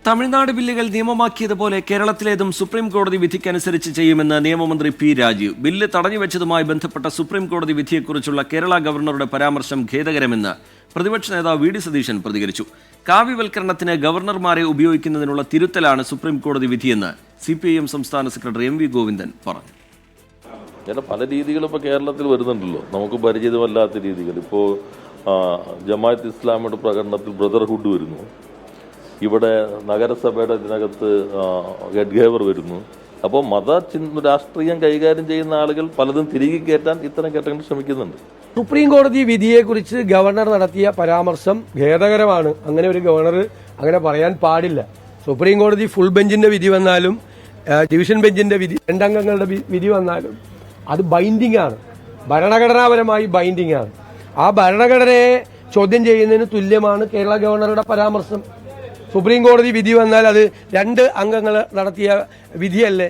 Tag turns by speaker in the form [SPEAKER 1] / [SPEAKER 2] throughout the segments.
[SPEAKER 1] തമിഴ്നാട് ബില്ലുകൾ നിയമമാക്കിയതുപോലെ കേരളത്തിലേതും സുപ്രീം കോടതി വിധിക്കനുസരിച്ച് ചെയ്യുമെന്ന് നിയമമന്ത്രി പി രാജീവ്. ബില്ല് തടഞ്ഞുവെച്ചതുമായി ബന്ധപ്പെട്ട സുപ്രീം കോടതി വിധിയെക്കുറിച്ചുള്ള കേരള ഗവർണറുടെ പരാമർശം ഖേദകരമെന്ന് പ്രതിപക്ഷ നേതാവ് വി ഡി സതീശൻ പ്രതികരിച്ചു. കാവ്യവൽക്കരണത്തിന് ഗവർണർമാരെ ഉപയോഗിക്കുന്നതിനുള്ള തിരുത്തലാണ് സുപ്രീം കോടതി വിധിയെന്ന് CPIM സംസ്ഥാന സെക്രട്ടറി MV ഗോവിന്ദൻ പറഞ്ഞു.
[SPEAKER 2] പല രീതികളും ഇപ്പോൾ കേരളത്തിൽ വരുന്നുണ്ടല്ലോ, നമുക്ക് പരിചിതമല്ലാത്ത രീതികൾ. ഇപ്പോൾ ജമാഅത്ത് ഇസ്ലാമിയുടെ പ്രകടനത്തിൽ ബ്രദർഹുഡ് വരുന്നു, ഇവിടെ നഗരസഭയുടെ ഇതിനകത്ത് ഗഡ്ഗേവർ വരുന്നു. അപ്പോൾ രാഷ്ട്രീയം കൈകാര്യം ചെയ്യുന്ന ആളുകൾ പലതും തിരികെ കയറ്റാൻ ഇത്തരം ഘട്ടങ്ങൾ ശ്രമിക്കുന്നുണ്ട്.
[SPEAKER 3] സുപ്രീം കോടതി വിധിയെക്കുറിച്ച് ഗവർണർ നടത്തിയ പരാമർശം ഖേദകരമാണ്. അങ്ങനെ ഒരു ഗവർണർ അങ്ങനെ പറയാൻ പാടില്ല. സുപ്രീം കോടതി ഫുൾ ബെഞ്ചിന്റെ വിധി വന്നാലും ഡിവിഷൻ ബെഞ്ചിന്റെ വിധി, രണ്ടംഗങ്ങളുടെ വിധി വന്നാലും അത് ബൈൻഡിംഗ് ആണ്, ഭരണഘടനാപരമായി ബൈൻഡിംഗ് ആണ്. ആ ഭരണഘടനയെ ചോദ്യം ചെയ്യുന്നതിന് തുല്യമാണ് കേരള ഗവർണറുടെ പരാമർശം. സുപ്രീം കോടതി വിധി വന്നാൽ അത് രണ്ട് അംഗങ്ങൾ നടത്തിയ വിധിയല്ലേ,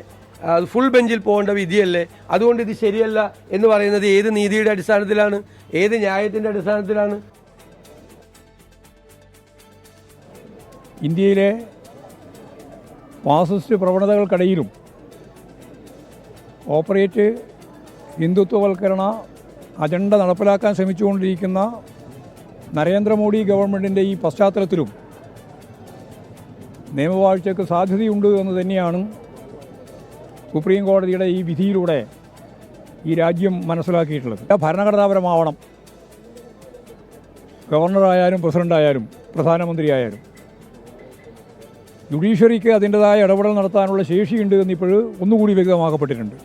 [SPEAKER 3] അത് ഫുൾ ബെഞ്ചിൽ പോകേണ്ട വിധിയല്ലേ. അതുകൊണ്ട് ഇത് ശരിയല്ല എന്ന് പറയുന്നത് ഏത് നീതിയുടെ അടിസ്ഥാനത്തിലാണ്, ഏത് ന്യായത്തിന്റെ അടിസ്ഥാനത്തിലാണ്?
[SPEAKER 4] ഇന്ത്യയിലെ ഫാസിസ്റ്റ് പ്രവണതകൾക്കിടയിലും ഓപ്പറേറ്റ് ഹിന്ദുത്വവൽക്കരണ അജണ്ട നടപ്പിലാക്കാൻ ശ്രമിച്ചുകൊണ്ടിരിക്കുന്ന നരേന്ദ്രമോദി ഗവൺമെൻറ്റിൻ്റെ ഈ പശ്ചാത്തലത്തിലും നിയമവാഴ്ചയ്ക്ക് സാധ്യതയുണ്ട് എന്ന് തന്നെയാണ് സുപ്രീം കോടതിയുടെ ഈ വിധിയിലൂടെ ഈ രാജ്യം മനസ്സിലാക്കിയിട്ടുള്ളത്. ഭരണഘടനാപരമാവണം, ഗവർണറായാലും പ്രസിഡൻ്റായാലും പ്രധാനമന്ത്രിയായാലും. ജുഡീഷ്യറിക്ക് അതിൻ്റെതായ ഇടപെടൽ നടത്താനുള്ള ശേഷിയുണ്ട് എന്നിപ്പോൾ ഒന്നുകൂടി വ്യക്തമാക്കപ്പെട്ടിട്ടുണ്ട്.